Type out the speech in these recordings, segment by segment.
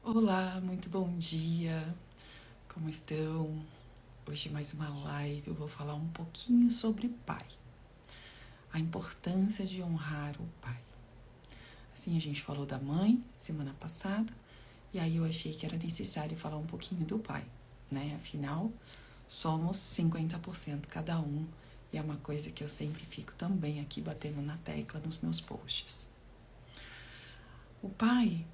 Olá, muito bom dia. Como estão? Hoje mais uma live. Eu vou falar um pouquinho sobre pai. A importância de honrar o pai. Assim, a gente falou da mãe semana passada, e aí eu achei que era necessário falar um pouquinho do pai, né? Afinal, somos 50% cada um, e é uma coisa que eu sempre fico também aqui batendo na tecla nos meus posts. O pai,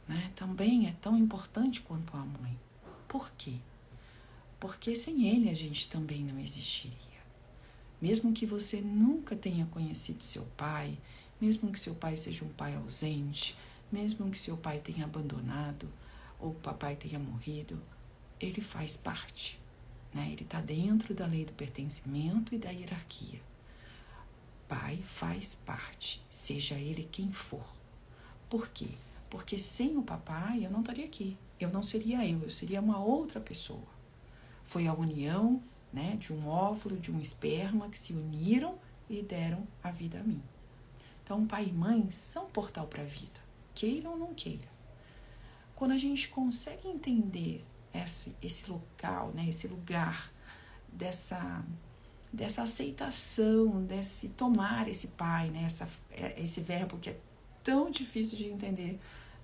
né, também é tão importante quanto a mãe. Por quê? Porque sem ele a gente também não existiria. Mesmo que você nunca tenha conhecido seu pai, mesmo que seu pai seja um pai ausente, mesmo que seu pai tenha abandonado ou o papai tenha morrido, ele faz parte, né? Ele está dentro da lei do pertencimento e da hierarquia. Pai faz parte, seja ele quem for. Por quê? Porque sem o papai eu não estaria aqui. Eu não seria eu seria uma outra pessoa. Foi a união, né, de um óvulo, de um esperma que se uniram e deram a vida a mim. Então, pai e mãe são portal para a vida, queira ou não queira. Quando a gente consegue entender esse local, né, esse lugar dessa aceitação, desse tomar esse pai, né, esse verbo que é tão difícil de entender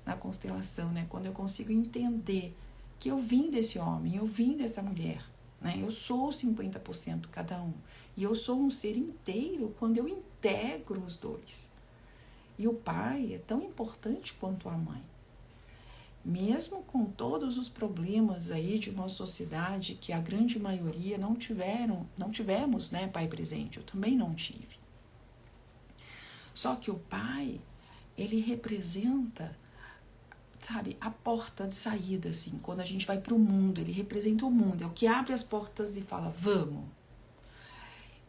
na constelação, né, quando eu consigo entender que eu vim desse homem, eu vim dessa mulher, né? Eu sou 50% cada um. E eu sou um ser inteiro quando eu integro os dois. E o pai é tão importante quanto a mãe. Mesmo com todos os problemas aí de uma sociedade que a grande maioria não tivemos, né, pai presente, eu também não tive. Só que o pai, ele representa, sabe, a porta de saída, assim, quando a gente vai para o mundo, ele representa o mundo, é o que abre as portas e fala, vamos.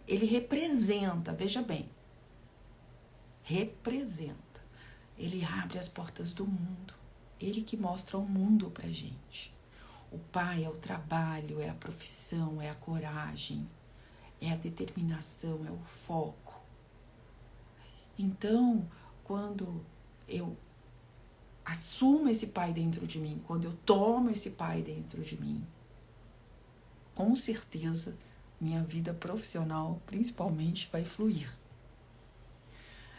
Ele representa, veja bem, representa. Ele abre as portas do mundo, ele que mostra o mundo pra gente. O pai é o trabalho, é a profissão, é a coragem, é a determinação, é o foco. Então, quando eu assumo esse pai dentro de mim, quando eu tomo esse pai dentro de mim, com certeza minha vida profissional, principalmente, vai fluir.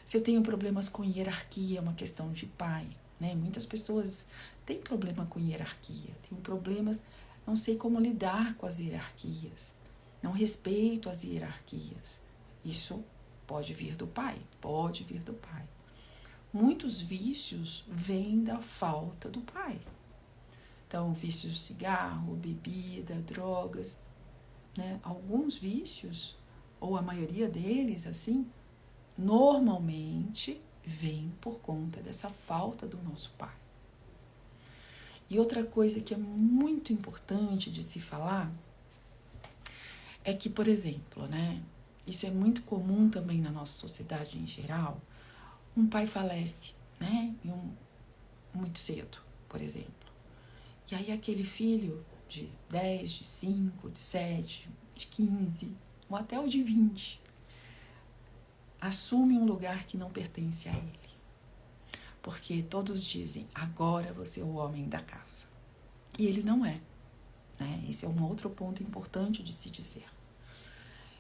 Se eu tenho problemas com hierarquia, é uma questão de pai, né? Muitas pessoas têm problema com hierarquia, têm problemas, não sei como lidar com as hierarquias, não respeito as hierarquias. Isso pode vir do pai, pode vir do pai. Muitos vícios vêm da falta do pai. Então, vícios de cigarro, bebida, drogas, né? Alguns vícios, ou a maioria deles, assim, normalmente vem por conta dessa falta do nosso pai. E outra coisa que é muito importante de se falar é que, por exemplo, né, isso é muito comum também na nossa sociedade em geral, um pai falece, né, muito cedo, por exemplo. E aí aquele filho de 10, de 5, de 7, de 15, ou até o de 20, assume um lugar que não pertence a ele. Porque todos dizem, agora você é o homem da casa. E ele não é, né? Esse é um outro ponto importante de se dizer.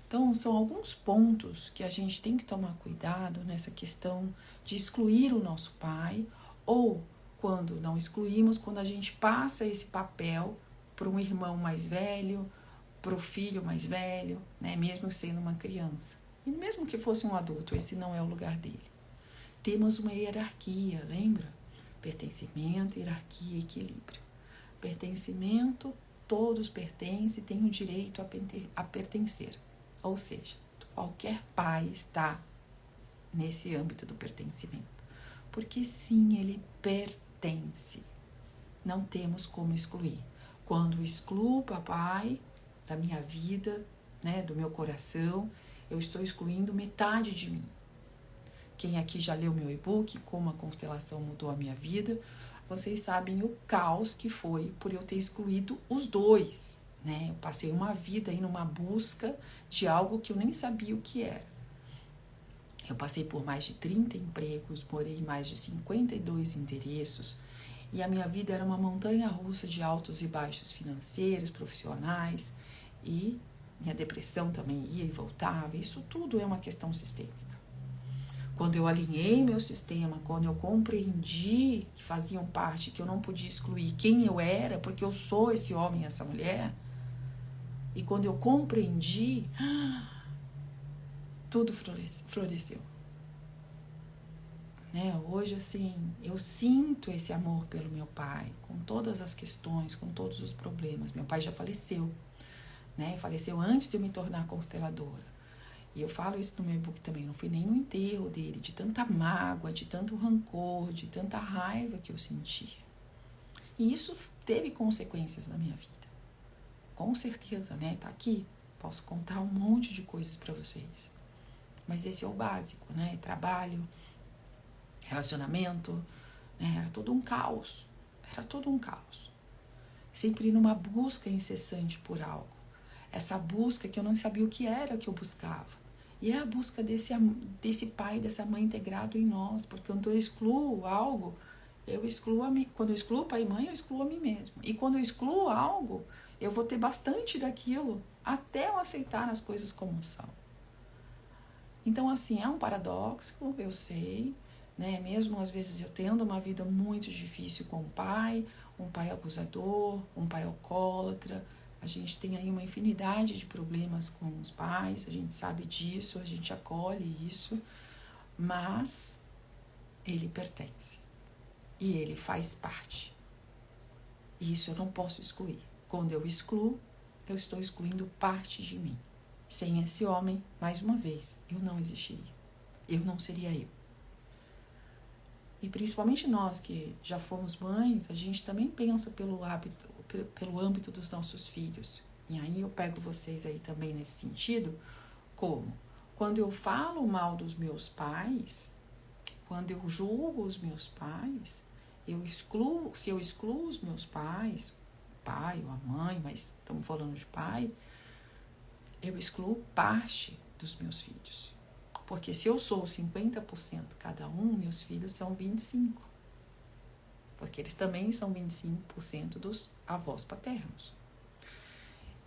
Então, são alguns pontos que a gente tem que tomar cuidado nessa questão de excluir o nosso pai, ou quando não excluímos, quando a gente passa esse papel para um irmão mais velho, para o filho mais velho, né? Mesmo sendo uma criança. E mesmo que fosse um adulto, esse não é o lugar dele. Temos uma hierarquia, lembra? Pertencimento, hierarquia, equilíbrio. Pertencimento, todos pertencem e têm o direito a pertencer. Ou seja, qualquer pai está nesse âmbito do pertencimento. Porque sim, ele pertence. Não temos como excluir. Quando excluo o papai da minha vida, né, do meu coração, eu estou excluindo metade de mim. Quem aqui já leu meu e-book, Como a Constelação Mudou a Minha Vida, vocês sabem o caos que foi por eu ter excluído os dois, né? Eu passei uma vida aí numa busca de algo que eu nem sabia o que era. Eu passei por mais de 30 empregos, morei em mais de 52 endereços, E a minha vida era uma montanha-russa de altos e baixos financeiros, profissionais, e minha depressão também ia e voltava. Isso tudo é uma questão sistêmica. Quando eu alinhei meu sistema, quando eu compreendi que faziam parte, que eu não podia excluir quem eu era, porque eu sou esse homem, essa mulher, e quando eu compreendi, tudo floresceu. Né? Hoje, assim, eu sinto esse amor pelo meu pai, com todas as questões, com todos os problemas. Meu pai já faleceu, né? Faleceu antes de eu me tornar consteladora. E eu falo isso no meu e-book também, não fui nem no enterro dele, de tanta mágoa, de tanto rancor, de tanta raiva que eu sentia. E isso teve consequências na minha vida. Com certeza, né? Tá aqui, posso contar um monte de coisas para vocês. Mas esse é o básico, né? Trabalho, relacionamento, né? Era todo um caos. Era todo um caos. Sempre numa busca incessante por algo. Essa busca que eu não sabia o que era que eu buscava. E é a busca desse pai, dessa mãe integrado em nós. Porque quando eu excluo algo, eu excluo a mim. Quando eu excluo pai e mãe, eu excluo a mim mesmo. E quando eu excluo algo, eu vou ter bastante daquilo até eu aceitar as coisas como são. Então, assim, é um paradoxo, eu sei, né? Mesmo às vezes eu tendo uma vida muito difícil com um pai abusador, um pai alcoólatra. A gente tem aí uma infinidade de problemas com os pais, a gente sabe disso, a gente acolhe isso, mas ele pertence e ele faz parte. E isso eu não posso excluir. Quando eu excluo, eu estou excluindo parte de mim. Sem esse homem, mais uma vez, eu não existiria. Eu não seria eu. E principalmente nós que já fomos mães, a gente também pensa pelo âmbito dos nossos filhos. E aí eu pego vocês aí também nesse sentido, como? Quando eu falo mal dos meus pais, quando eu julgo os meus pais, se eu excluo os meus pais, o pai ou a mãe, mas estamos falando de pai, eu excluo parte dos meus filhos. Porque se eu sou 50% cada um, meus filhos são 25%. Porque eles também são 25% dos avós paternos.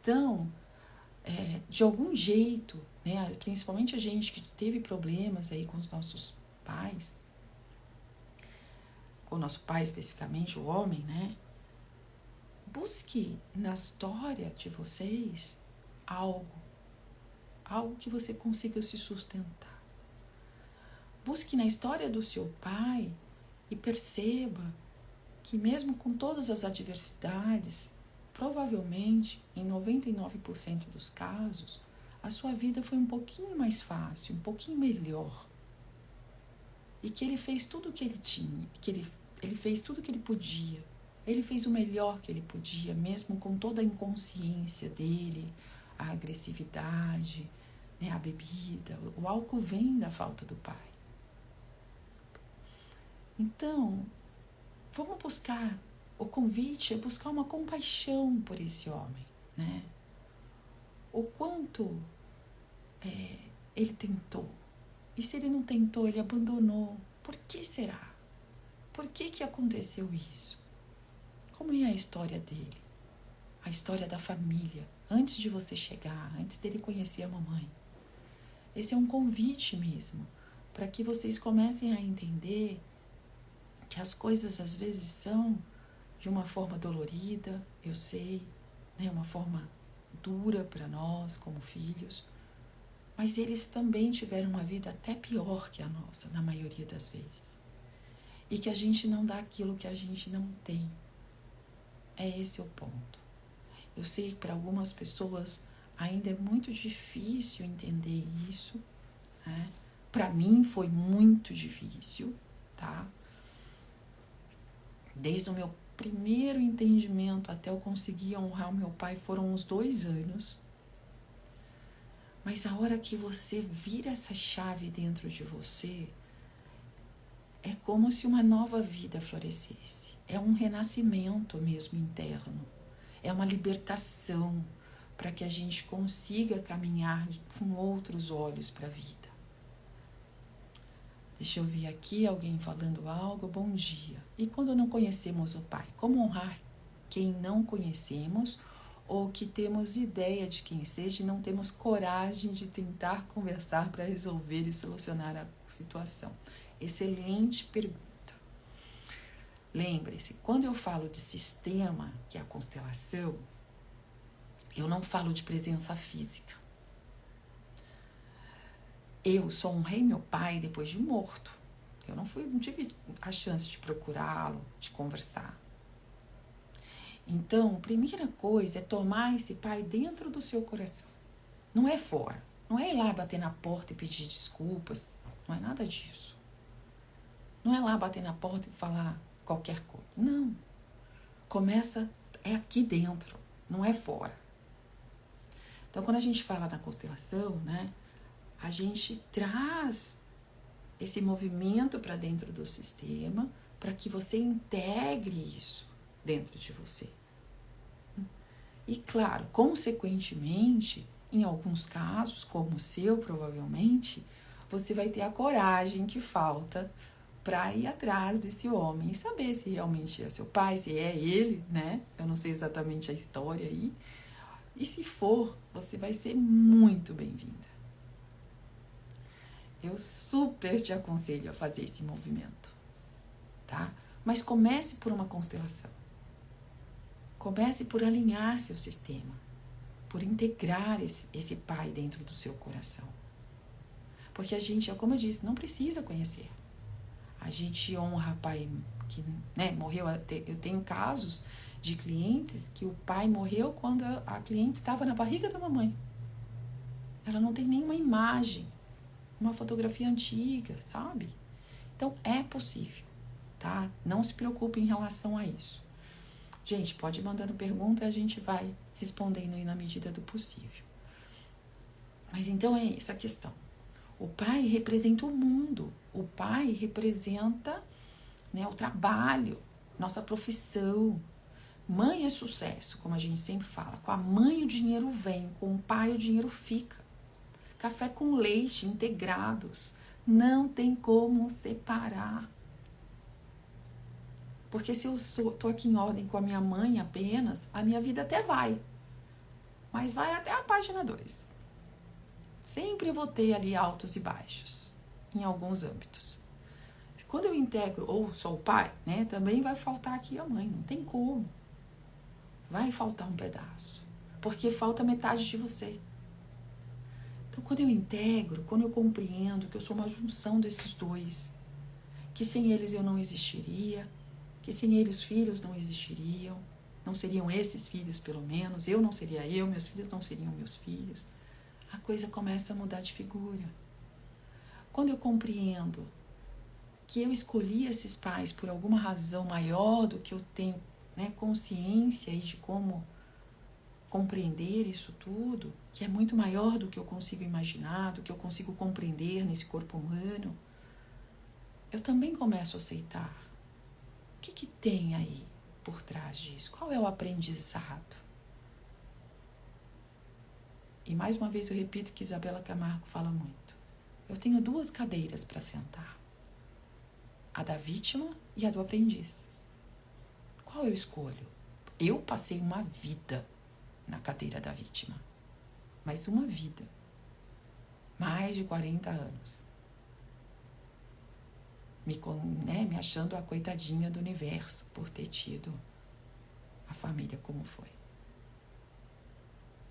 Então, de algum jeito, né, principalmente a gente que teve problemas aí com os nossos pais, com o nosso pai especificamente, o homem, né? Busque na história de vocês algo que você consiga se sustentar. Busque na história do seu pai e perceba que mesmo com todas as adversidades, provavelmente, em 99% dos casos, a sua vida foi um pouquinho mais fácil, um pouquinho melhor. E que ele fez tudo o que ele tinha, que ele fez tudo o que ele podia. Ele fez o melhor que ele podia, mesmo com toda a inconsciência dele, a agressividade, né, a bebida. O álcool vem da falta do pai. Então, vamos buscar, o convite é buscar uma compaixão por esse homem, né? O quanto ele tentou. E se ele não tentou, ele abandonou. Por que será? Por que aconteceu isso? Como é a história dele? A história da família, antes de você chegar, antes dele conhecer a mamãe. Esse é um convite mesmo, para que vocês comecem a entender que as coisas às vezes são de uma forma dolorida, eu sei, né, uma forma dura para nós como filhos, mas eles também tiveram uma vida até pior que a nossa, na maioria das vezes. E que a gente não dá aquilo que a gente não tem. É esse o ponto. Eu sei que para algumas pessoas ainda é muito difícil entender isso, né? Para mim foi muito difícil, tá? Desde o meu primeiro entendimento até eu conseguir honrar o meu pai foram uns 2 anos. Mas a hora que você vira essa chave dentro de você, é como se uma nova vida florescesse. É um renascimento mesmo interno. É uma libertação para que a gente consiga caminhar com outros olhos para a vida. Deixa eu ver aqui alguém falando algo. Bom dia. E quando não conhecemos o Pai? Como honrar quem não conhecemos ou que temos ideia de quem seja e não temos coragem de tentar conversar para resolver e solucionar a situação? Excelente pergunta. Lembre-se, quando eu falo de sistema, que é a constelação, eu não falo de presença física. Eu só honrei meu pai depois de morto. Eu não tive a chance de procurá-lo, de conversar. Então, a primeira coisa é tomar esse pai dentro do seu coração. Não é fora. Não é ir lá bater na porta e pedir desculpas. Não é nada disso. Não é lá bater na porta e falar qualquer coisa. Não. Começa, é aqui dentro, não é fora. Então, quando a gente fala na constelação, né, a gente traz esse movimento para dentro do sistema para que você integre isso dentro de você. E, claro, consequentemente, em alguns casos, como o seu, provavelmente, você vai ter a coragem que falta para ir atrás desse homem e saber se realmente é seu pai, se é ele, né? Eu não sei exatamente a história aí. E se for, você vai ser muito bem-vinda. Eu super te aconselho a fazer esse movimento, tá? Mas comece por uma constelação. Comece por alinhar seu sistema, por integrar esse pai dentro do seu coração. Porque a gente, como eu disse, não precisa conhecer. A gente honra pai que, né, morreu. Eu tenho casos de clientes que o pai morreu quando a cliente estava na barriga da mamãe. Ela não tem nenhuma imagem, uma fotografia antiga, sabe? Então, é possível, tá? Não se preocupe em relação a isso. Gente, pode ir mandando pergunta e a gente vai respondendo aí na medida do possível. Mas então é essa questão. O pai representa o mundo. O pai representa, né, o trabalho, nossa profissão. Mãe é sucesso, como a gente sempre fala. Com a mãe o dinheiro vem, com o pai o dinheiro fica. Café com leite integrados. Não tem como separar. Porque se eu estou aqui em ordem com a minha mãe apenas, a minha vida até vai. Mas vai até a página 2. Sempre vou ter ali altos e baixos, em alguns âmbitos. Quando eu integro, ou só o pai, né, também vai faltar aqui a mãe, não tem como. Vai faltar um pedaço, porque falta metade de você. Então, quando eu integro, quando eu compreendo que eu sou uma junção desses dois, que sem eles eu não existiria, que sem eles filhos não existiriam, não seriam esses filhos pelo menos, eu não seria eu, meus filhos não seriam meus filhos, a coisa começa a mudar de figura. Quando eu compreendo que eu escolhi esses pais por alguma razão maior do que eu tenho, né, consciência aí de como compreender isso tudo, que é muito maior do que eu consigo imaginar, do que eu consigo compreender nesse corpo humano, eu também começo a aceitar. O que tem aí por trás disso? Qual é o aprendizado? E mais uma vez eu repito que Isabela Camargo fala muito. Eu tenho 2 cadeiras para sentar. A da vítima e a do aprendiz. Qual eu escolho? Eu passei uma vida na cadeira da vítima. Mas uma vida. Mais de 40 anos. Me achando a coitadinha do universo por ter tido a família como foi.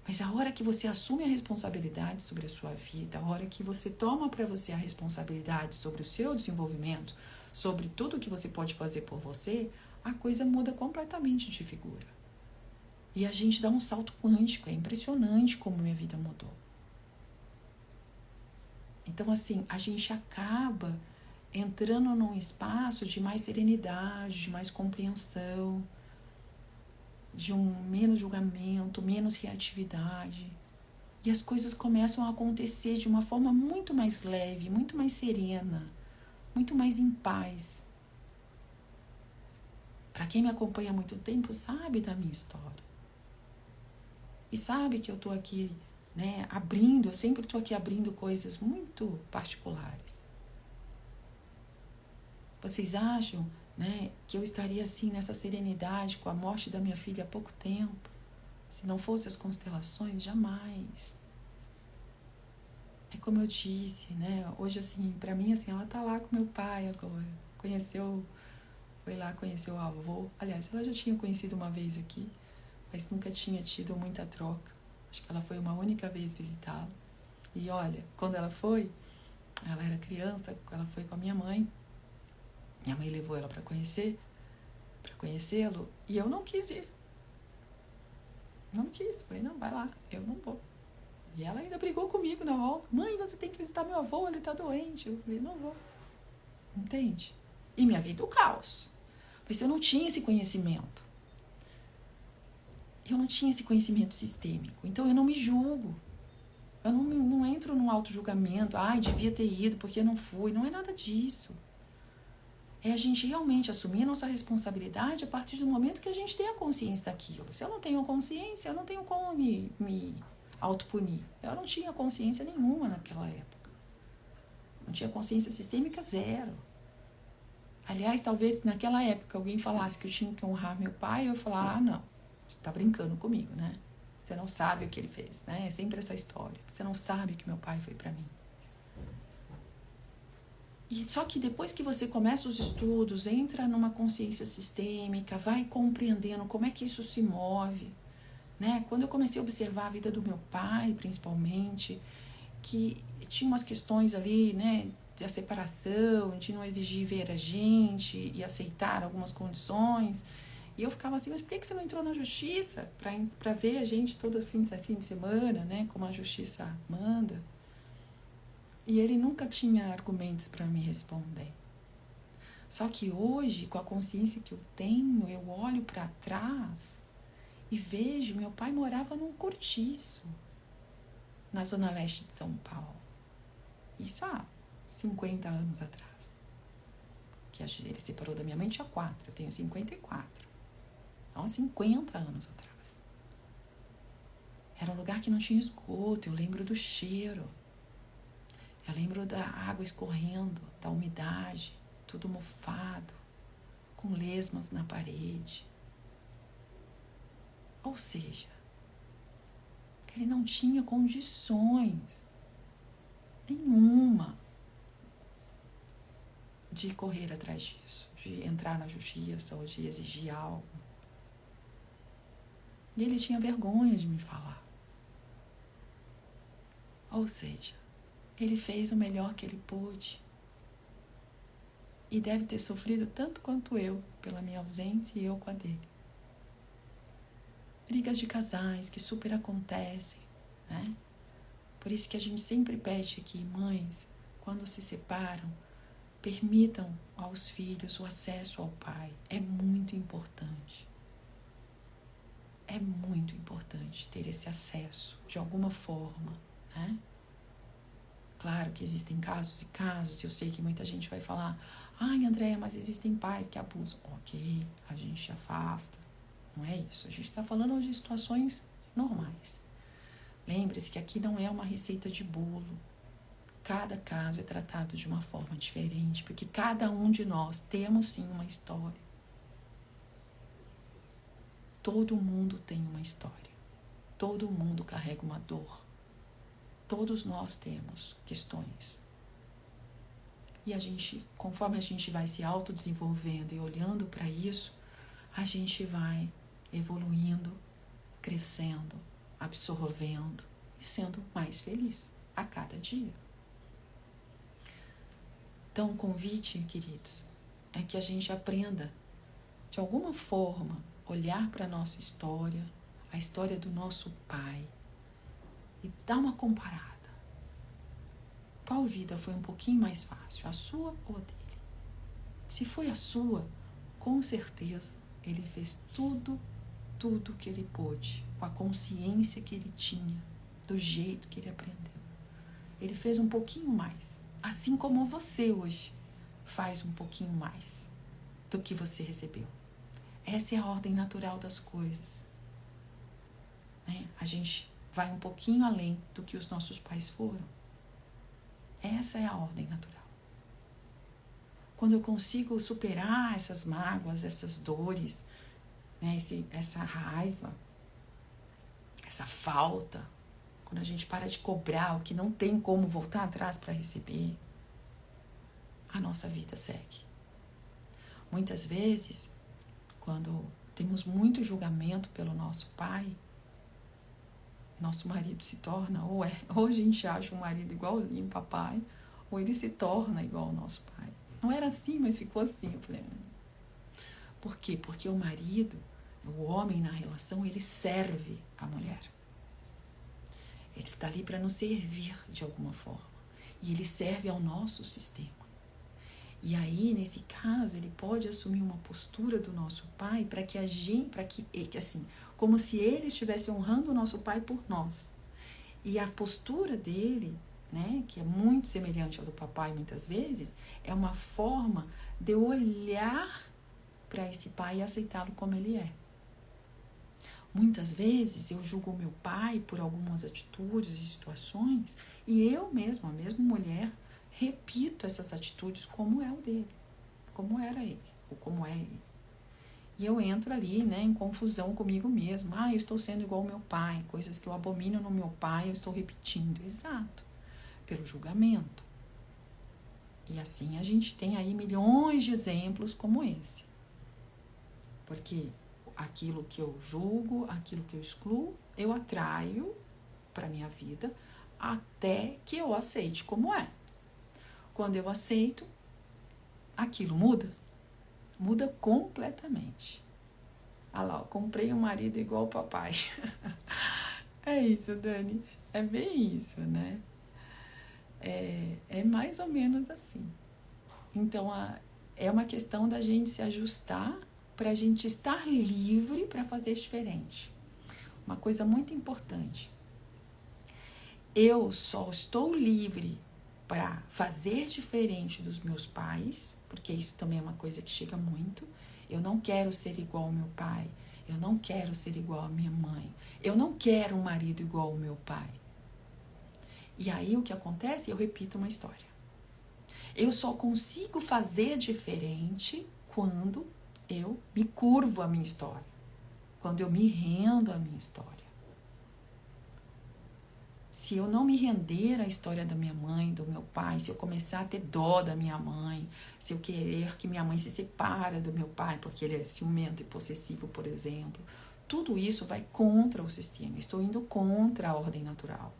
Mas a hora que você assume a responsabilidade sobre a sua vida, a hora que você toma para você a responsabilidade sobre o seu desenvolvimento, sobre tudo que você pode fazer por você, a coisa muda completamente de figura. E a gente dá um salto quântico, é impressionante como minha vida mudou. Então, assim, a gente acaba entrando num espaço de mais serenidade, de mais compreensão, de menos julgamento, menos reatividade. E as coisas começam a acontecer de uma forma muito mais leve, muito mais serena, muito mais em paz. Para quem me acompanha há muito tempo, sabe da minha história. E sabe que eu estou aqui, né, eu sempre estou aqui abrindo coisas muito particulares. Vocês acham, né, que eu estaria assim nessa serenidade com a morte da minha filha há pouco tempo? Se não fossem as constelações, jamais. É como eu disse, né? Hoje, assim, pra mim, assim, ela tá lá com meu pai agora. Foi lá conhecer o avô. Aliás, ela já tinha conhecido uma vez aqui, mas nunca tinha tido muita troca. Acho que ela foi uma única vez visitá-lo. E olha, quando ela era criança, ela foi com a minha mãe. Minha mãe levou ela para conhecê-lo, e eu não quis ir. Não quis. Falei, não, vai lá, eu não vou. E ela ainda brigou comigo na volta. Mãe, você tem que visitar meu avô, ele tá doente. Eu falei, não vou. Entende? E minha vida, o caos. Mas eu não tinha esse conhecimento. Eu não tinha esse conhecimento sistêmico. Então eu não me julgo. Eu não entro num auto-julgamento. Ai, devia ter ido porque eu não fui. Não é nada disso. É a gente realmente assumir a nossa responsabilidade a partir do momento que a gente tem a consciência daquilo. Se eu não tenho consciência, eu não tenho como me autopunir. Eu não tinha consciência nenhuma naquela época. Não tinha consciência sistêmica, zero. Aliás, talvez naquela época alguém falasse que eu tinha que honrar meu pai, eu ia falar, não, você tá brincando comigo, né? Você não sabe o que ele fez, né? É sempre essa história. Você não sabe o que meu pai foi pra mim. E só que depois que você começa os estudos, entra numa consciência sistêmica, vai compreendendo como é que isso se move, né? Quando eu comecei a observar a vida do meu pai, principalmente, que tinha umas questões ali, né, da separação, de não exigir ver a gente e aceitar algumas condições, e eu ficava assim, mas por que você não entrou na justiça para ver a gente todo fim de semana, né, como a justiça manda? E ele nunca tinha argumentos para me responder. Só que hoje, com a consciência que eu tenho, eu olho para trás e vejo, meu pai morava num cortiço, na zona leste de São Paulo. Isso há 50 anos atrás. Que ele separou da minha mãe, tinha 4, eu tenho 54. Então, há 50 anos atrás. Era um lugar que não tinha esgoto, eu lembro do cheiro. Eu lembro da água escorrendo, da umidade, tudo mofado, com lesmas na parede. Ou seja, ele não tinha condições nenhuma de correr atrás disso, de entrar na justiça ou de exigir algo. E ele tinha vergonha de me falar. Ou seja, ele fez o melhor que ele pôde. E deve ter sofrido tanto quanto eu pela minha ausência e eu com a dele. Brigas de casais que super acontecem, né? Por isso que a gente sempre pede aqui, mães, quando se separam, permitam aos filhos o acesso ao pai. É muito importante. É muito importante ter esse acesso de alguma forma, né? Claro que existem casos e casos, eu sei que muita gente vai falar, ai, Andréia, mas existem pais que abusam. Ok, a gente afasta, não é isso. A gente está falando de situações normais. Lembre-se que aqui não é uma receita de bolo. Cada caso é tratado de uma forma diferente, porque cada um de nós temos sim uma história. Todo mundo tem uma história. Todo mundo carrega uma dor. Todos nós temos questões. E a gente, conforme a gente vai se autodesenvolvendo e olhando para isso, a gente vai evoluindo, crescendo, absorvendo e sendo mais feliz a cada dia. Então, o convite, queridos, é que a gente aprenda, de alguma forma, olhar para a nossa história, a história do nosso pai, e dar uma comparada. Qual vida foi um pouquinho mais fácil, a sua ou a dele? Se foi a sua, com certeza ele fez tudo que ele pôde, com a consciência que ele tinha, do jeito que ele aprendeu. Ele fez um pouquinho mais, assim como você hoje faz um pouquinho mais do que você recebeu. Essa é a ordem natural das coisas, né? A gente vai um pouquinho além do que os nossos pais foram. Essa é a ordem natural. quando eu consigo superar essas mágoas, essas dores, né, essa raiva, essa falta, quando a gente para de cobrar o que não tem como voltar atrás para receber, a nossa vida segue. Muitas vezes, quando temos muito julgamento pelo nosso pai, nosso marido se torna, ou a gente acha um marido igualzinho ao papai, ou ele se torna igual ao nosso pai. Não era assim, mas ficou assim. Eu falei, por quê? Porque o marido, o homem na relação, ele serve a mulher. Ele está ali para nos servir de alguma forma. E ele serve ao nosso sistema. E aí, nesse caso, ele pode assumir uma postura do nosso pai para que assim, como se ele estivesse honrando o nosso pai por nós. E a postura dele, né, que é muito semelhante ao do papai muitas vezes, é uma forma de eu olhar para esse pai e aceitá-lo como ele é. Muitas vezes eu julgo o meu pai por algumas atitudes e situações e eu mesma, a mesma mulher, repito essas atitudes como é o dele, como era ele, ou como é ele. E eu entro ali, né, em confusão comigo mesma. Eu estou sendo igual ao meu pai, coisas que eu abomino no meu pai, eu estou repetindo. Exato, pelo julgamento. E assim a gente tem aí milhões de exemplos como esse. Porque aquilo que eu julgo, aquilo que eu excluo, eu atraio para a minha vida até que eu aceite como é. Quando eu aceito, aquilo muda. Muda completamente. Ah lá, eu comprei um marido igual ao papai. É isso, Dani. É bem isso, né? É mais ou menos assim. Então, é uma questão da gente se ajustar para a gente estar livre para fazer diferente. Uma coisa muito importante. Eu só estou livre para fazer diferente dos meus pais, porque isso também é uma coisa que chega muito. Eu não quero ser igual ao meu pai, eu não quero ser igual à minha mãe, eu não quero um marido igual ao meu pai. E aí o que acontece? Eu repito uma história. Eu só consigo fazer diferente quando eu me curvo à minha história, quando eu me rendo à minha história. Se eu não me render à história da minha mãe, do meu pai, se eu começar a ter dó da minha mãe, se eu querer que minha mãe se separe do meu pai porque ele é ciumento e possessivo, por exemplo, tudo isso vai contra o sistema. Estou indo contra a ordem natural.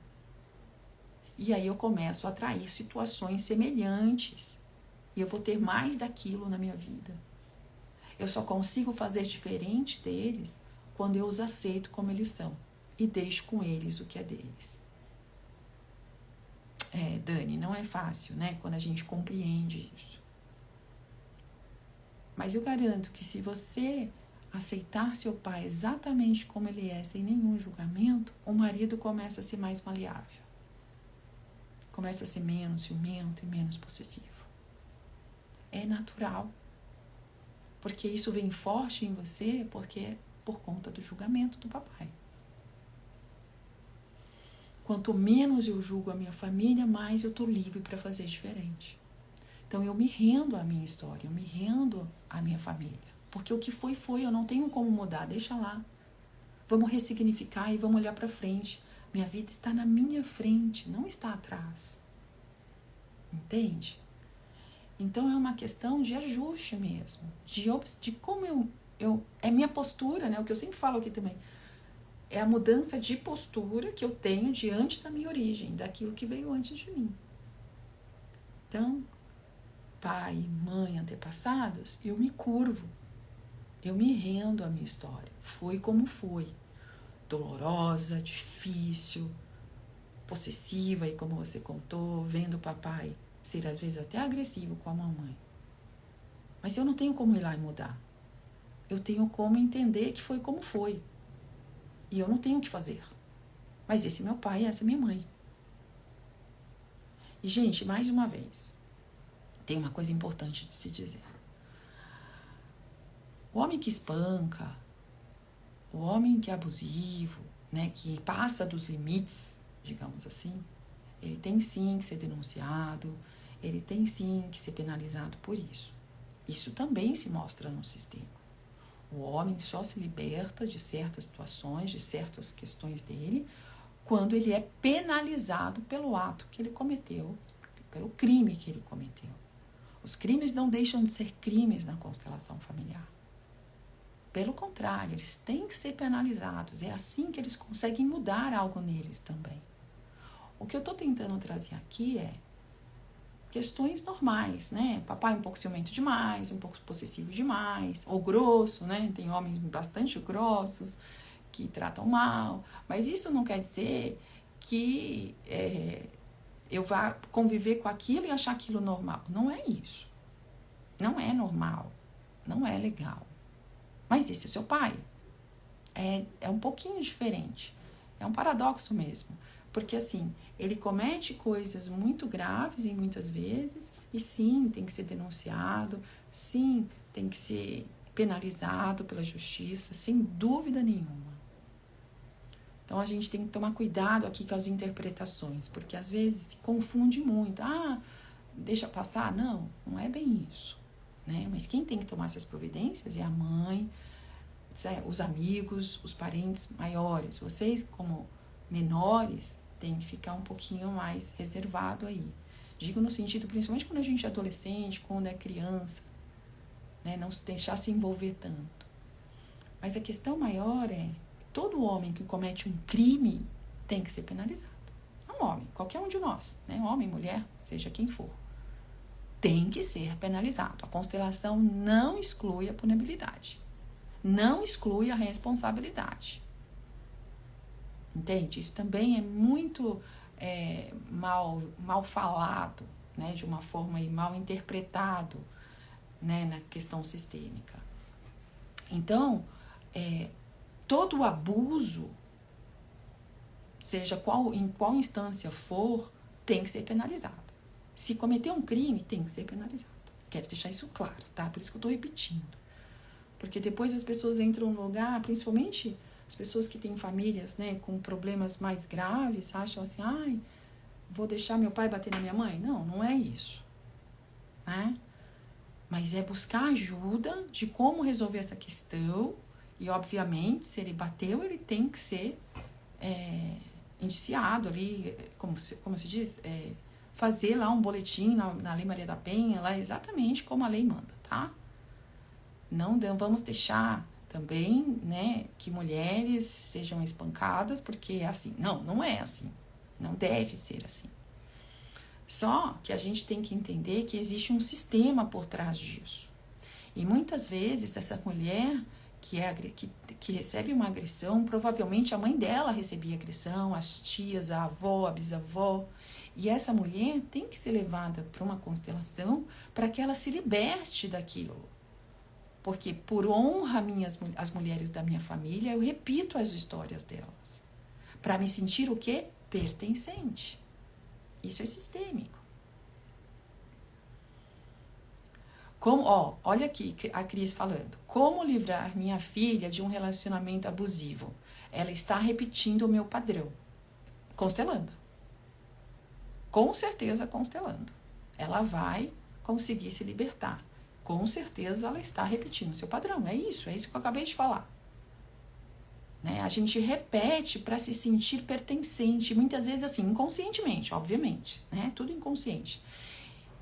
E aí eu começo a atrair situações semelhantes. E eu vou ter mais daquilo na minha vida. Eu só consigo fazer diferente deles quando eu os aceito como eles são. E deixo com eles o que é deles. Dani, não é fácil, né? Quando a gente compreende isso. Mas eu garanto que se você aceitar seu pai exatamente como ele é, sem nenhum julgamento, o marido começa a ser mais maleável. Começa a ser menos ciumento e menos possessivo. É natural. Porque isso vem forte em você por conta do julgamento do papai. Quanto menos eu julgo a minha família, mais eu estou livre para fazer diferente. Então eu me rendo à minha história, eu me rendo à minha família. Porque o que foi, eu não tenho como mudar, deixa lá. Vamos ressignificar e vamos olhar para frente. Minha vida está na minha frente, não está atrás. Entende? Então é uma questão de ajuste mesmo, de como é minha postura, né? O que eu sempre falo aqui também. É a mudança de postura que eu tenho diante da minha origem, daquilo que veio antes de mim. Então, pai, mãe, antepassados, eu me curvo. Eu me rendo à minha história. Foi como foi. Dolorosa, difícil, possessiva, e como você contou, vendo o papai ser às vezes até agressivo com a mamãe. Mas eu não tenho como ir lá e mudar. Eu tenho como entender que foi como foi. E eu não tenho o que fazer. Mas esse é meu pai e essa é minha mãe. E, gente, mais uma vez, tem uma coisa importante de se dizer. O homem que espanca, o homem que é abusivo, né, que passa dos limites, digamos assim, ele tem sim que ser denunciado, ele tem sim que ser penalizado por isso. Isso também se mostra no sistema. O homem só se liberta de certas situações, de certas questões dele, quando ele é penalizado pelo ato que ele cometeu, pelo crime que ele cometeu. Os crimes não deixam de ser crimes na constelação familiar. Pelo contrário, eles têm que ser penalizados. É assim que eles conseguem mudar algo neles também. O que eu estou tentando trazer aqui é questões normais, né? Papai um pouco ciumento demais, um pouco possessivo demais, ou grosso, né? Tem homens bastante grossos que tratam mal. Mas isso não quer dizer que eu vá conviver com aquilo e achar aquilo normal. Não é isso. Não é normal. Não é legal. Mas esse é seu pai. É um pouquinho diferente. É um paradoxo mesmo. Porque, assim, ele comete coisas muito graves e muitas vezes, e sim, tem que ser denunciado, sim, tem que ser penalizado pela justiça, sem dúvida nenhuma. Então, a gente tem que tomar cuidado aqui com as interpretações, porque às vezes se confunde muito. Deixa passar? Não, não é bem isso, né? Mas quem tem que tomar essas providências é a mãe, os amigos, os parentes maiores. Vocês, como menores, têm que ficar um pouquinho mais reservado aí. Digo no sentido, principalmente quando a gente é adolescente, quando é criança, né? Não se deixar se envolver tanto. Mas a questão maior é: todo homem que comete um crime tem que ser penalizado. Um homem, qualquer um de nós, né? Homem, mulher, seja quem for, tem que ser penalizado. A constelação não exclui a punibilidade. Não exclui a responsabilidade. Entende? Isso também é muito mal falado, né? De uma forma aí, mal interpretado, né? Na questão sistêmica. Então, todo o abuso, seja em qual instância for, tem que ser penalizado. Se cometer um crime, tem que ser penalizado. Quero deixar isso claro, tá? Por isso que eu estou repetindo. Porque depois as pessoas entram no lugar, principalmente as pessoas que têm famílias, né, com problemas mais graves, acham assim: vou deixar meu pai bater na minha mãe? Não, não é isso, né? Mas é buscar ajuda de como resolver essa questão. E, obviamente, se ele bateu, ele tem que ser indiciado ali, como se diz, fazer lá um boletim na Lei Maria da Penha, lá exatamente como a lei manda, tá? Não vamos deixar também, né, que mulheres sejam espancadas, porque é assim. Não, não é assim. Não deve ser assim. Só que a gente tem que entender que existe um sistema por trás disso. E muitas vezes essa mulher que recebe uma agressão, provavelmente a mãe dela recebia agressão, as tias, a avó, a bisavó. E essa mulher tem que ser levada para uma constelação para que ela se liberte daquilo. Porque por honra as mulheres da minha família, eu repito as histórias delas. Para me sentir o quê? Pertencente. Isso é sistêmico. Olha aqui a Cris falando. Como livrar minha filha de um relacionamento abusivo? Ela está repetindo o meu padrão. Constelando. Com certeza constelando. Ela vai conseguir se libertar. Com certeza ela está repetindo o seu padrão. É isso que eu acabei de falar. Né? A gente repete para se sentir pertencente. Muitas vezes assim, inconscientemente, obviamente. Né? Tudo inconsciente.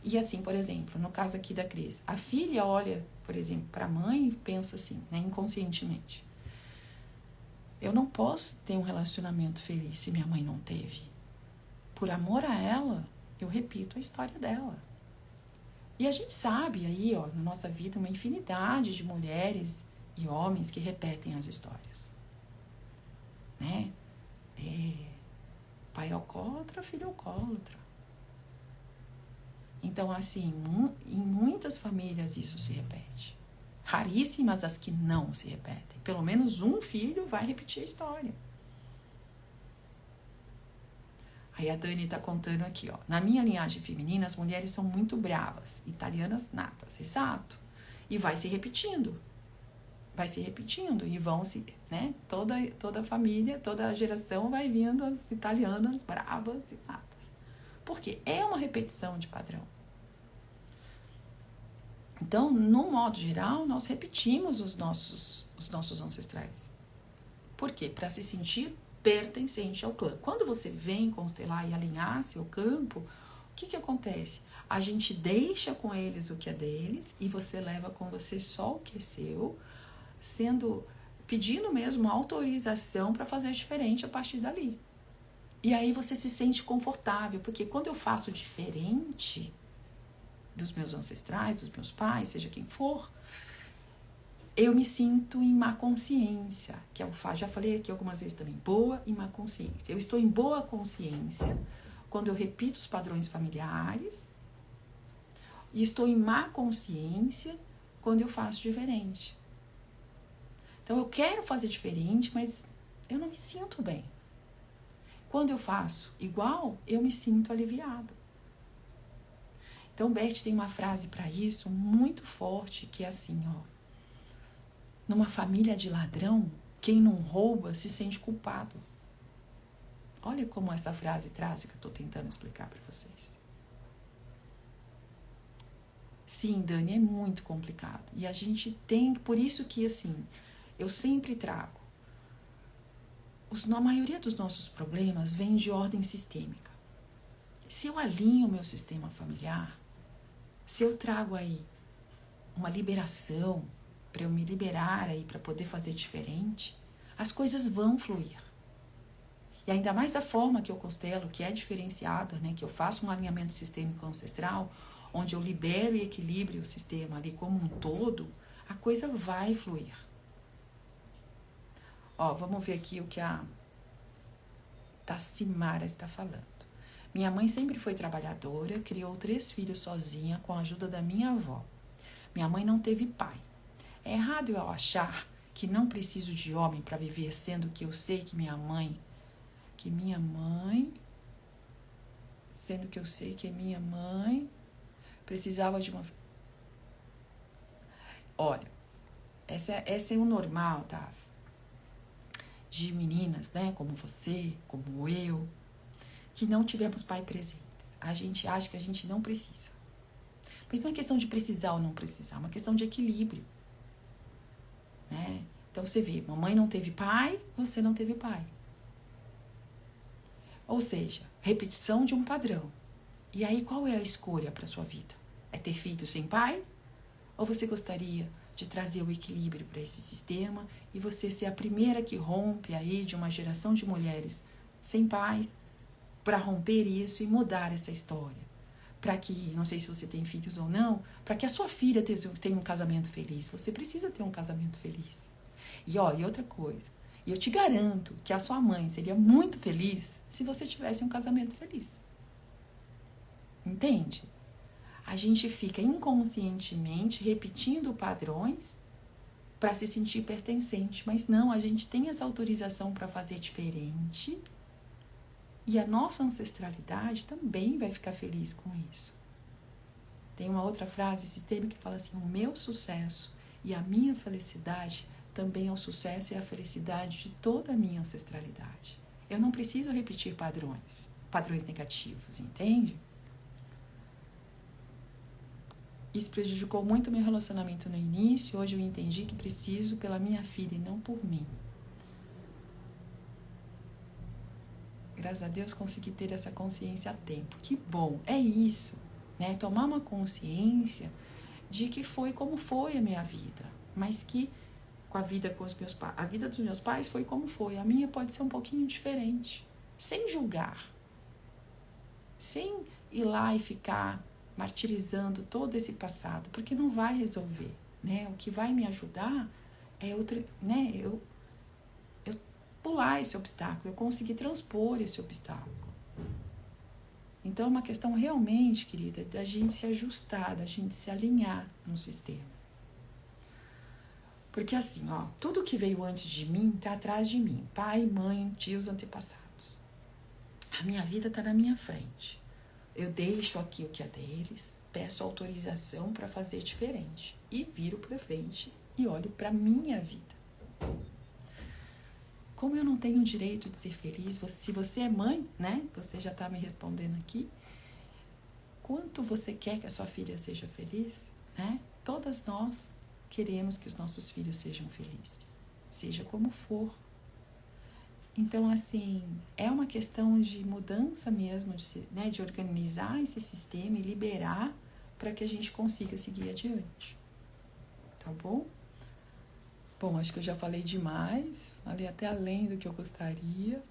E assim, por exemplo, no caso aqui da Cris, a filha olha, por exemplo, para a mãe e pensa assim, né, inconscientemente: eu não posso ter um relacionamento feliz se minha mãe não teve. Por amor a ela, eu repito a história dela. E a gente sabe aí, na nossa vida, uma infinidade de mulheres e homens que repetem as histórias. Né? Pai alcoólatra, filho alcoólatra. Então, assim, em muitas famílias isso se repete. Raríssimas as que não se repetem. Pelo menos um filho vai repetir a história. Aí a Dani está contando aqui, na minha linhagem feminina, as mulheres são muito bravas, italianas natas, exato. E vai se repetindo. E vão se, né? Toda a família, toda a geração vai vindo as italianas bravas e natas. Porque é uma repetição de padrão. Então, no modo geral, nós repetimos os nossos ancestrais. Por quê? Para se sentir pertencente ao clã. Quando você vem constelar e alinhar seu campo, o que acontece? A gente deixa com eles o que é deles e você leva com você só o que é seu, pedindo mesmo autorização para fazer diferente a partir dali. E aí você se sente confortável, porque quando eu faço diferente dos meus ancestrais, dos meus pais, seja quem for, eu me sinto em má consciência, que eu já falei aqui algumas vezes também, boa e má consciência. Eu estou em boa consciência quando eu repito os padrões familiares e estou em má consciência quando eu faço diferente. Então eu quero fazer diferente, mas eu não me sinto bem. Quando eu faço igual, eu me sinto aliviado. Então Bert tem uma frase para isso muito forte, que é assim, ó: numa família de ladrão, quem não rouba se sente culpado. Olha como essa frase traz o que eu estou tentando explicar para vocês. Sim, Dani, é muito complicado. E a gente tem, por isso que assim, eu sempre trago. A maioria dos nossos problemas vem de ordem sistêmica. Se eu alinho o meu sistema familiar, se eu trago aí uma liberação, para eu me liberar aí, para poder fazer diferente, as coisas vão fluir. E ainda mais da forma que eu constelo, que é diferenciada, né, que eu faço um alinhamento sistêmico ancestral, onde eu libero e equilibro o sistema ali como um todo, a coisa vai fluir. Ó, vamos ver aqui o que a Tassimara está falando. Minha mãe sempre foi trabalhadora, criou 3 filhos sozinha com a ajuda da minha avó. Minha mãe não teve pai. É errado eu achar que não preciso de homem para viver, sendo que eu sei que minha mãe precisava de uma... Olha, essa é o normal, tá? De meninas, né, como você, como eu, que não tivemos pai presente. A gente acha que a gente não precisa. Mas não é questão de precisar ou não precisar, é uma questão de equilíbrio. Né? Então você vê, mamãe não teve pai, você não teve pai. Ou seja, repetição de um padrão. E aí qual é a escolha para sua vida? É ter filho sem pai? Ou você gostaria de trazer o equilíbrio para esse sistema e você ser a primeira que rompe aí de uma geração de mulheres sem pais para romper isso e mudar essa história? Para que, não sei se você tem filhos ou não, para que a sua filha tenha um casamento feliz. Você precisa ter um casamento feliz. E outra coisa, eu te garanto que a sua mãe seria muito feliz se você tivesse um casamento feliz. Entende? A gente fica inconscientemente repetindo padrões para se sentir pertencente, mas não, a gente tem essa autorização para fazer diferente. E a nossa ancestralidade também vai ficar feliz com isso. Tem uma outra frase sistêmica que fala assim: o meu sucesso e a minha felicidade também é o sucesso e a felicidade de toda a minha ancestralidade. Eu não preciso repetir padrões negativos, entende? Isso prejudicou muito meu relacionamento no início. Hoje eu entendi que preciso pela minha filha e não por mim. Graças a Deus consegui ter essa consciência a tempo. Que bom, é isso, né? Tomar uma consciência de que foi como foi a minha vida, mas que com a vida com os meus pais, a vida dos meus pais foi como foi, a minha pode ser um pouquinho diferente, sem julgar, sem ir lá e ficar martirizando todo esse passado, porque não vai resolver, né? O que vai me ajudar é eu pular esse obstáculo, eu conseguir transpor esse obstáculo. Então é uma questão realmente, querida, da gente se ajustar, da gente se alinhar no sistema. Porque assim, tudo que veio antes de mim está atrás de mim. Pai, mãe, tios, antepassados. A minha vida está na minha frente. Eu deixo aqui o que é deles, peço autorização para fazer diferente. E viro para frente e olho para a minha vida. Como eu não tenho o direito de ser feliz, se você é mãe, né? Você já está me respondendo aqui. Quanto você quer que a sua filha seja feliz, né? todas nós queremos que os nossos filhos sejam felizes, seja como for. Então, assim, é uma questão de mudança mesmo, de organizar esse sistema e liberar para que a gente consiga seguir adiante. Tá bom? Bom, acho que eu já falei demais, falei até além do que eu gostaria.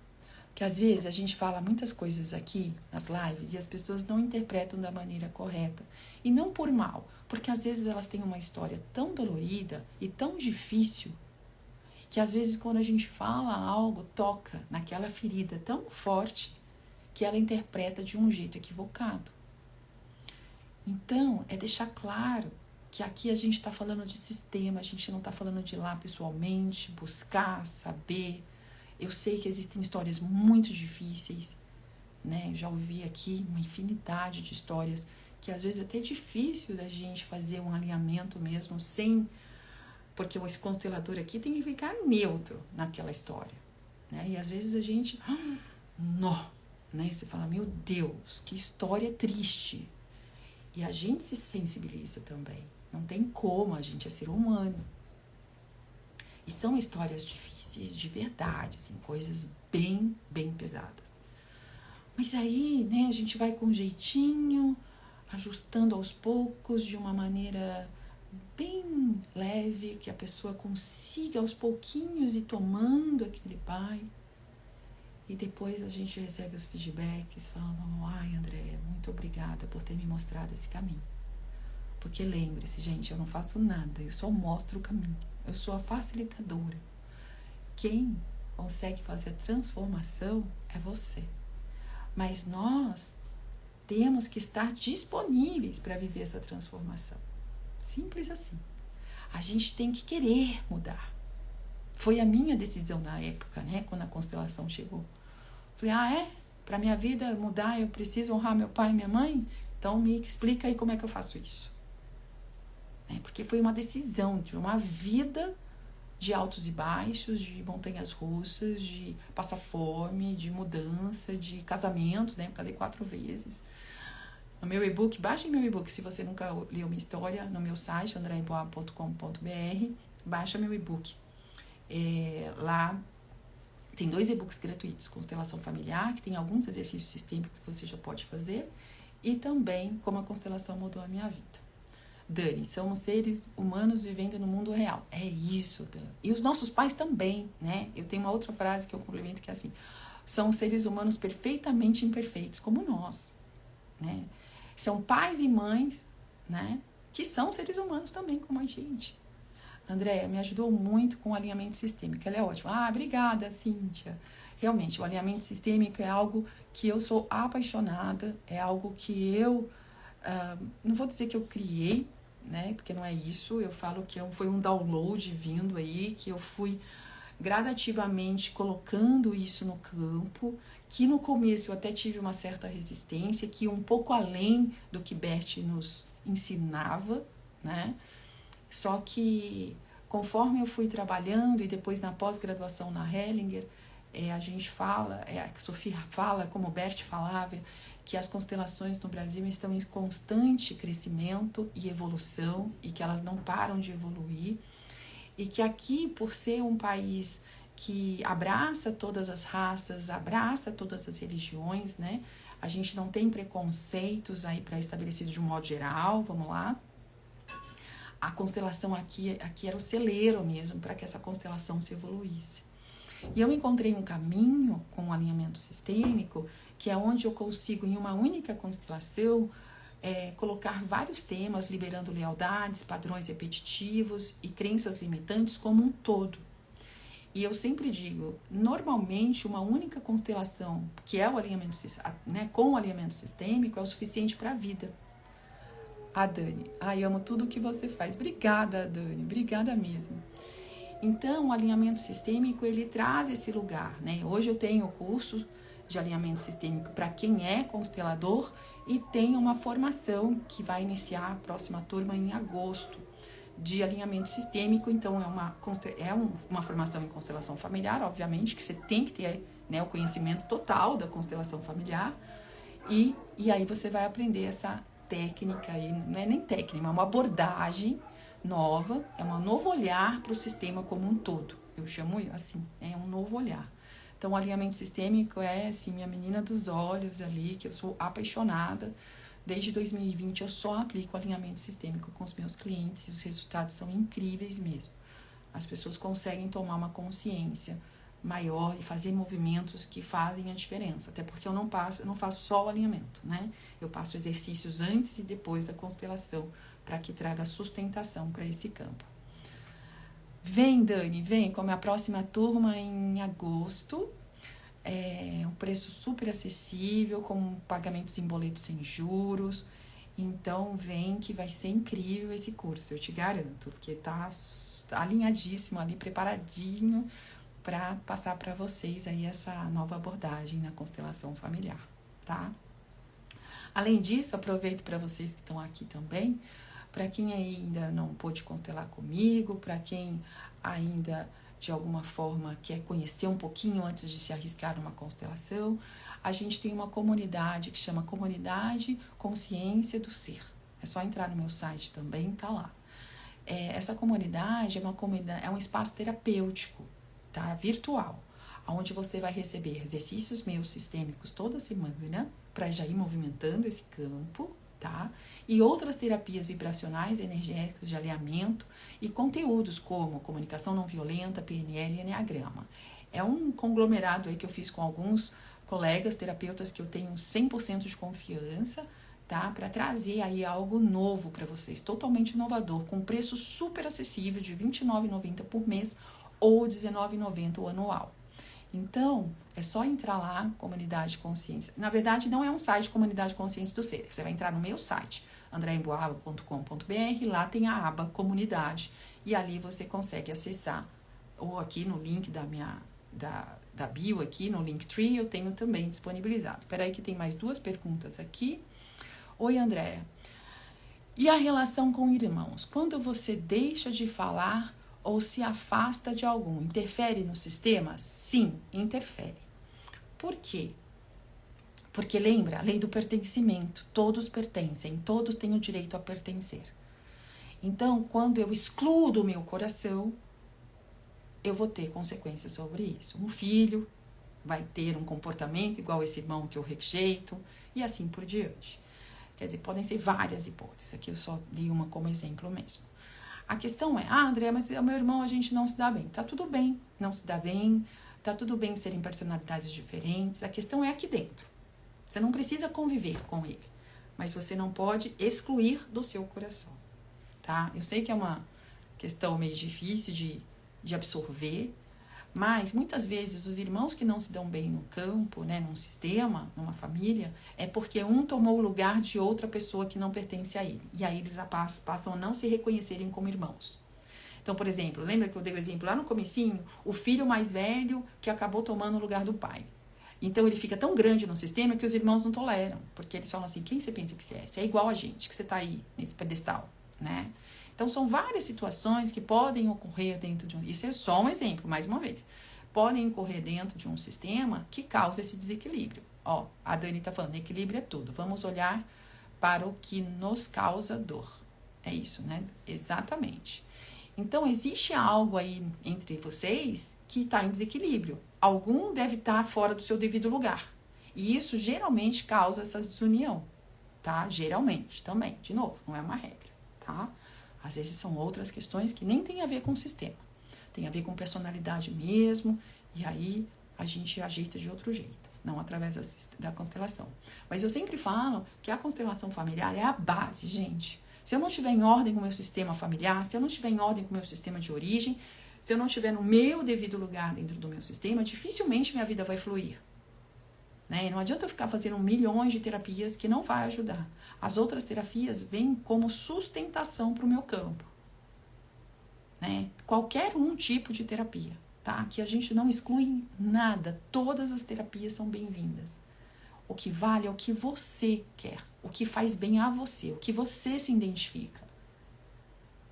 Que às vezes a gente fala muitas coisas aqui nas lives e as pessoas não interpretam da maneira correta. E não por mal, porque às vezes elas têm uma história tão dolorida e tão difícil que às vezes quando a gente fala algo, toca naquela ferida tão forte que ela interpreta de um jeito equivocado. Então, é deixar claro que aqui a gente está falando de sistema, a gente não está falando de ir lá pessoalmente, buscar, saber. Eu sei que existem histórias muito difíceis, né? Eu já ouvi aqui uma infinidade de histórias que às vezes é até difícil da gente fazer um alinhamento mesmo sem... Porque esse constelador aqui tem que ficar neutro naquela história, né? E às vezes a gente... Nó, né? Você fala, meu Deus, que história triste. E a gente se sensibiliza também. Não tem como, a gente é ser humano. E são histórias difíceis, de verdade, assim, coisas bem, bem pesadas. Mas aí, né, a gente vai com um jeitinho, ajustando aos poucos, de uma maneira bem leve, que a pessoa consiga aos pouquinhos ir tomando aquele pai. E depois a gente recebe os feedbacks falando, ai, Andréia, muito obrigada por ter me mostrado esse caminho. Porque lembre-se, gente, eu não faço nada, eu só mostro o caminho. Eu sou a facilitadora. Quem consegue fazer a transformação é você. Mas nós temos que estar disponíveis para viver essa transformação. Simples assim. A gente tem que querer mudar. Foi a minha decisão na época, né? Quando a constelação chegou. Falei, para minha vida mudar, eu preciso honrar meu pai e minha mãe? Então me explica aí como é que eu faço isso. Porque foi uma decisão de uma vida de altos e baixos, de montanhas russas, de passar fome, de mudança, de casamento, né? Eu casei 4 vezes. No meu e-book, baixem meu e-book, se você nunca leu minha história, no meu site, andreaboa.com.br, baixa meu e-book. Lá tem 2 e-books gratuitos, Constelação Familiar, que tem alguns exercícios sistêmicos que você já pode fazer, e também Como a Constelação Mudou a Minha Vida. Dani, somos seres humanos vivendo no mundo real. É isso, Dani. E os nossos pais também, né? Eu tenho uma outra frase que eu complemento que é assim, são seres humanos perfeitamente imperfeitos, como nós, né? São pais e mães, né? Que são seres humanos também, como a gente. Andréia, me ajudou muito com o alinhamento sistêmico. Ela é ótima. Obrigada, Cíntia. Realmente, o alinhamento sistêmico é algo que eu sou apaixonada, é algo que eu... não vou dizer que eu criei, né? Porque não é isso. Eu falo que foi um download vindo aí, que eu fui gradativamente colocando isso no campo, que no começo eu até tive uma certa resistência, que ia um pouco além do que Bert nos ensinava, né? Só que conforme eu fui trabalhando e depois na pós-graduação na Hellinger, a gente fala, a Sofia fala, como o Bert falava, que as constelações no Brasil estão em constante crescimento e evolução e que elas não param de evoluir e que aqui, por ser um país que abraça todas as raças, abraça todas as religiões, né? A gente não tem preconceitos aí pré-estabelecidos de um modo geral, vamos lá. A constelação aqui era o celeiro mesmo para que essa constelação se evoluísse. E eu encontrei um caminho com o alinhamento sistêmico, que é onde eu consigo, em uma única constelação, colocar vários temas, liberando lealdades, padrões repetitivos e crenças limitantes como um todo. E eu sempre digo, normalmente uma única constelação, que é o alinhamento, né, com o alinhamento sistêmico, é o suficiente para a vida. Dani, amo tudo que você faz. Obrigada, Dani, obrigada mesmo. Então, o alinhamento sistêmico, ele traz esse lugar, né? Hoje eu tenho o curso de alinhamento sistêmico para quem é constelador e tem uma formação que vai iniciar a próxima turma em agosto de alinhamento sistêmico. Então, é uma formação em constelação familiar, obviamente, que você tem que ter, né, o conhecimento total da constelação familiar e aí você vai aprender técnica, aí, não é nem técnica, é uma abordagem nova, é um novo olhar para o sistema como um todo. Eu chamo assim, é um novo olhar. Então, o alinhamento sistêmico é, assim, minha menina dos olhos ali, que eu sou apaixonada. Desde 2020, eu só aplico alinhamento sistêmico com os meus clientes e os resultados são incríveis mesmo. As pessoas conseguem tomar uma consciência maior e fazer movimentos que fazem a diferença. Até porque eu não faço só o alinhamento, né? Eu passo exercícios antes e depois da constelação para que traga sustentação para esse campo. Vem, Dani, vem com a minha próxima turma em agosto. É um preço super acessível, com pagamentos em boletos sem juros. Então, vem que vai ser incrível esse curso, eu te garanto, porque tá alinhadíssimo ali, preparadinho para passar para vocês aí essa nova abordagem na constelação familiar, tá? Além disso, aproveito para vocês que estão aqui também, para quem ainda não pôde constelar comigo, para quem ainda de alguma forma quer conhecer um pouquinho antes de se arriscar numa constelação, a gente tem uma comunidade que chama Comunidade Consciência do Ser. É só entrar no meu site também, tá lá. Essa comunidade é um espaço terapêutico, tá? Virtual, onde você vai receber exercícios meus sistêmicos toda semana para já ir movimentando esse campo, tá? E outras terapias vibracionais, energéticas, de alinhamento e conteúdos como comunicação não violenta, PNL e Enneagrama. É um conglomerado aí que eu fiz com alguns colegas terapeutas que eu tenho 100% de confiança, tá? Para trazer aí algo novo para vocês, totalmente inovador, com preço super acessível de R$ 29,90 por mês ou R$ 19,90 o anual. Então, é só entrar lá, Comunidade Consciência. Na verdade, não é um site Comunidade Consciência do Ser. Você vai entrar no meu site, andreaemboava.com.br, lá tem a aba Comunidade, e ali você consegue acessar, ou aqui no link da bio, aqui no Linktree, eu tenho também disponibilizado. Espera aí que tem mais 2 perguntas aqui. Oi, Andréa. E a relação com irmãos? Quando você deixa de falar ou se afasta de algum, interfere no sistema? Sim, interfere. Por quê? Porque lembra a lei do pertencimento, todos pertencem, todos têm o direito a pertencer. Então, quando eu excluo do meu coração, eu vou ter consequências sobre isso. Um filho vai ter um comportamento igual esse irmão que eu rejeito e assim por diante. Quer dizer, podem ser várias hipóteses, aqui eu só dei uma como exemplo mesmo. A questão é, André, mas o meu irmão, a gente não se dá bem. Tá tudo bem, não se dá bem, tá tudo bem serem personalidades diferentes, a questão é aqui dentro. Você não precisa conviver com ele, mas você não pode excluir do seu coração, tá? Eu sei que é uma questão meio difícil de absorver, mas muitas vezes os irmãos que não se dão bem no campo, né, num sistema, numa família, é porque um tomou o lugar de outra pessoa que não pertence a ele. E aí eles passam a não se reconhecerem como irmãos. Então, por exemplo, lembra que eu dei o exemplo lá no comecinho? O filho mais velho que acabou tomando o lugar do pai. Então ele fica tão grande no sistema que os irmãos não toleram. Porque eles falam assim, quem você pensa que você é? Você é igual a gente, que você está aí nesse pedestal, né? Então, são várias situações que podem ocorrer dentro de um... Isso é só um exemplo, mais uma vez. Podem ocorrer dentro de um sistema que causa esse desequilíbrio. Ó, a Dani está falando, equilíbrio é tudo. Vamos olhar para o que nos causa dor. É isso, né? Exatamente. Então, existe algo aí entre vocês que está em desequilíbrio. Algum deve estar fora do seu devido lugar. E isso geralmente causa essa desunião, tá? Geralmente também. De novo, não é uma regra, tá? Às vezes são outras questões que nem tem a ver com o sistema. Tem a ver com personalidade mesmo, e aí a gente ajeita de outro jeito, não através da constelação. Mas eu sempre falo que a constelação familiar é a base, gente. Se eu não estiver em ordem com o meu sistema familiar, se eu não estiver em ordem com o meu sistema de origem, se eu não estiver no meu devido lugar dentro do meu sistema, dificilmente minha vida vai fluir. Né? Não adianta eu ficar fazendo milhões de terapias que não vai ajudar. As outras terapias vêm como sustentação para o meu campo. Né? Qualquer tipo de terapia, tá? Que a gente não exclui nada. Todas as terapias são bem-vindas. O que vale é o que você quer, o que faz bem a você, o que você se identifica.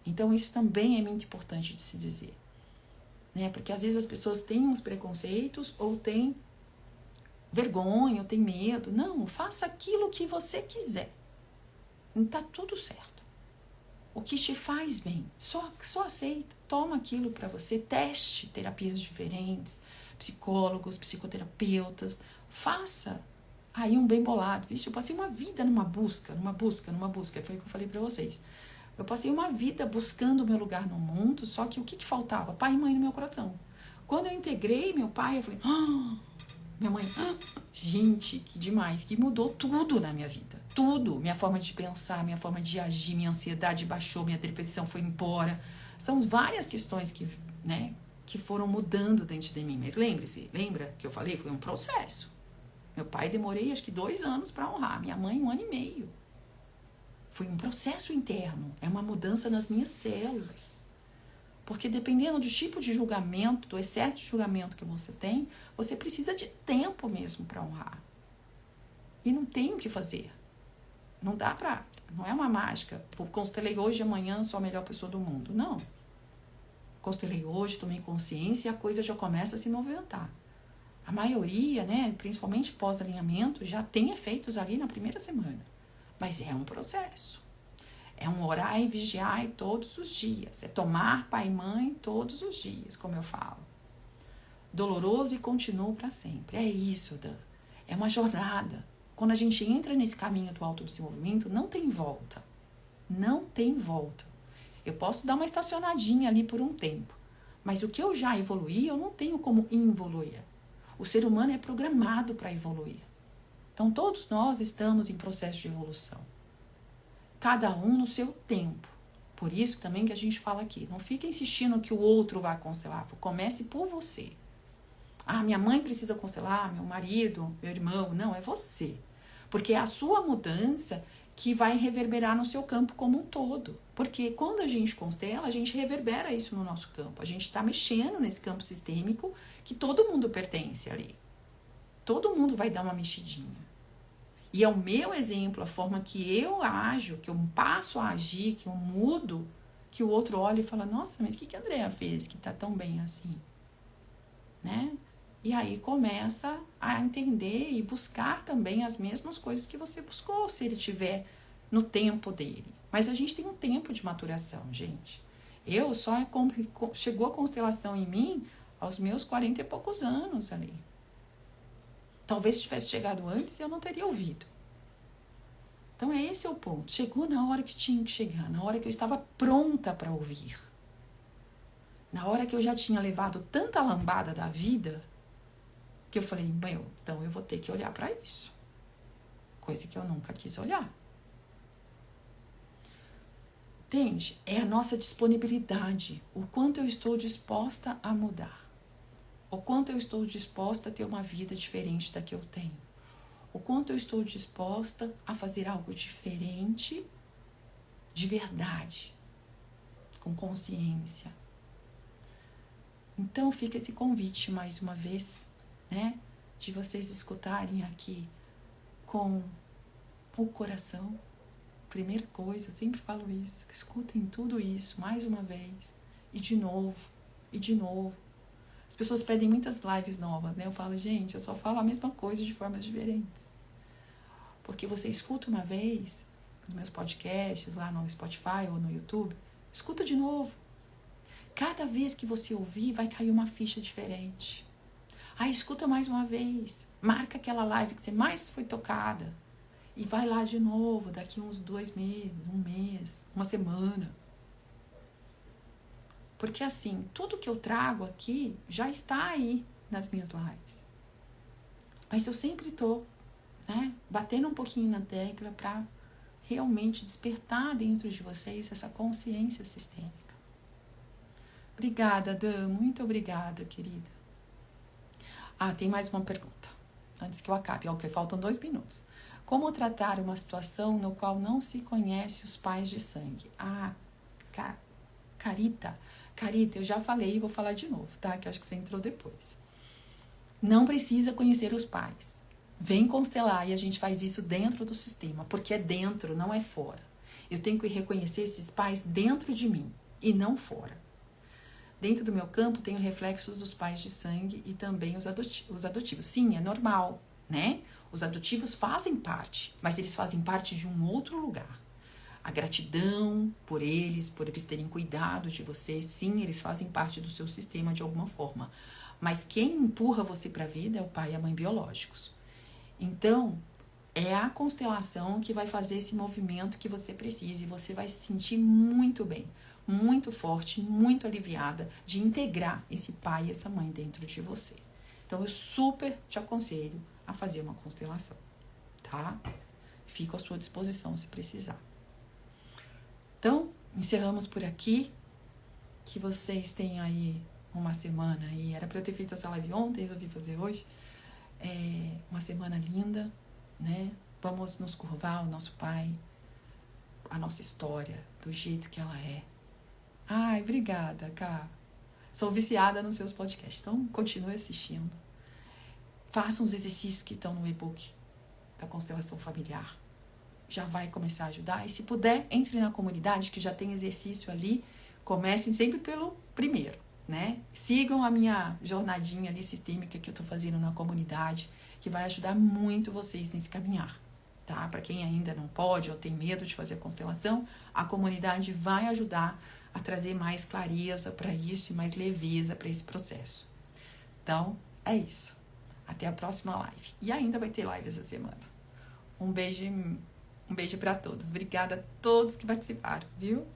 Então, isso também é muito importante de se dizer. Né? Porque às vezes as pessoas têm uns preconceitos ou têm vergonha, ou têm medo. Não, faça aquilo que você quiser. Tá tudo certo. O que te faz bem, só aceita, toma aquilo para você, teste terapias diferentes, psicólogos, psicoterapeutas, faça aí um bem bolado. Vixe, eu passei uma vida numa busca, foi o que eu falei para vocês. Eu passei uma vida buscando o meu lugar no mundo, só que o que faltava? Pai e mãe no meu coração. Quando eu integrei meu pai, eu falei, minha mãe, gente, que demais, que mudou tudo na minha vida. Tudo, minha forma de pensar, minha forma de agir, minha ansiedade baixou, minha depressão foi embora. São várias questões que foram mudando dentro de mim. Mas lembra que eu falei? Foi um processo. Meu pai demorei acho que 2 anos para honrar, minha mãe 1 ano e meio. Foi um processo interno, é uma mudança nas minhas células. Porque dependendo do tipo de julgamento, do excesso de julgamento que você tem, você precisa de tempo mesmo para honrar. E não tem o que fazer. Não é uma mágica. Constelei hoje e amanhã sou a melhor pessoa do mundo. Não. Constelei hoje, tomei consciência e a coisa já começa a se movimentar. A maioria, principalmente pós-alinhamento, já tem efeitos ali na primeira semana. Mas é um processo. É um orar e vigiar todos os dias. É tomar pai e mãe todos os dias, como eu falo. Doloroso e continuo para sempre. É isso, Dan. É uma jornada. Quando a gente entra nesse caminho do autodesenvolvimento, não tem volta. Não tem volta. Eu posso dar uma estacionadinha ali por um tempo. Mas o que eu já evoluí, eu não tenho como involuir. O ser humano é programado para evoluir. Então, todos nós estamos em processo de evolução. Cada um no seu tempo. Por isso também que a gente fala aqui, não fica insistindo que o outro vai constelar. Comece por você. Minha mãe precisa constelar, meu marido, meu irmão. Não, é você. Porque é a sua mudança que vai reverberar no seu campo como um todo. Porque quando a gente constela, a gente reverbera isso no nosso campo. A gente está mexendo nesse campo sistêmico que todo mundo pertence ali. Todo mundo vai dar uma mexidinha. E é o meu exemplo, a forma que eu ajo, que eu passo a agir, que eu mudo, que o outro olha e fala, nossa, mas o que a Andrea fez que tá tão bem assim? E aí começa a entender e buscar também as mesmas coisas que você buscou, se ele tiver no tempo dele. Mas a gente tem um tempo de maturação, gente. Eu chegou a constelação em mim aos meus 40 e poucos anos ali. Talvez se tivesse chegado antes, eu não teria ouvido. Então, esse é o ponto. Chegou na hora que tinha que chegar, na hora que eu estava pronta para ouvir. Na hora que eu já tinha levado tanta lambada da vida, que eu falei, então eu vou ter que olhar para isso. Coisa que eu nunca quis olhar. Entende? É a nossa disponibilidade. O quanto eu estou disposta a mudar. O quanto eu estou disposta a ter uma vida diferente da que eu tenho. O quanto eu estou disposta a fazer algo diferente, de verdade, com consciência. Então fica esse convite mais uma vez, de vocês escutarem aqui com o coração. Primeira coisa, eu sempre falo isso, escutem tudo isso mais uma vez, e de novo, e de novo. As pessoas pedem muitas lives novas, Eu falo, gente, eu só falo a mesma coisa de formas diferentes. Porque você escuta uma vez, nos meus podcasts, lá no Spotify ou no YouTube, escuta de novo. Cada vez que você ouvir, vai cair uma ficha diferente. Escuta mais uma vez. Marca aquela live que você mais foi tocada. E vai lá de novo, daqui uns 2 meses, 1 mês, 1 semana. Porque assim, tudo que eu trago aqui já está aí nas minhas lives. Mas eu sempre estou, batendo um pouquinho na tecla para realmente despertar dentro de vocês essa consciência sistêmica. Obrigada, Dan. Muito obrigada, querida. Tem mais uma pergunta. Antes que eu acabe. Ok, faltam 2 minutos. Como tratar uma situação no qual não se conhece os pais de sangue? Carita, eu já falei e vou falar de novo, tá? Que eu acho que você entrou depois. Não precisa conhecer os pais. Vem constelar e a gente faz isso dentro do sistema, porque é dentro, não é fora. Eu tenho que reconhecer esses pais dentro de mim e não fora. Dentro do meu campo tem o reflexo dos pais de sangue e também os adotivos. Sim, é normal, Os adotivos fazem parte, mas eles fazem parte de um outro lugar. a gratidão por eles terem cuidado de você. Sim, eles fazem parte do seu sistema de alguma forma. Mas quem empurra você para a vida é o pai e a mãe biológicos. Então, é a constelação que vai fazer esse movimento que você precisa. E você vai se sentir muito bem, muito forte, muito aliviada de integrar esse pai e essa mãe dentro de você. Então, eu super te aconselho a fazer uma constelação, tá? Fico à sua disposição se precisar. Então, encerramos por aqui. Que vocês tenham aí uma semana aí. Era para eu ter feito essa live ontem, resolvi fazer hoje. Uma semana linda, né? Vamos nos curvar ao nosso pai, a nossa história, do jeito que ela é. Ai, obrigada, Cá. Sou viciada nos seus podcasts, então continue assistindo. Façam os exercícios que estão no e-book da constelação familiar. Já vai começar a ajudar. E se puder, entre na comunidade que já tem exercício ali. Comecem sempre pelo primeiro, né? Sigam a minha jornadinha ali sistêmica que eu tô fazendo na comunidade, que vai ajudar muito vocês nesse caminhar, tá? Para quem ainda não pode ou tem medo de fazer a constelação, a comunidade vai ajudar a trazer mais clareza para isso e mais leveza para esse processo. Então, é isso. Até a próxima live. E ainda vai ter live essa semana. Um beijo para todos. Obrigada a todos que participaram, viu?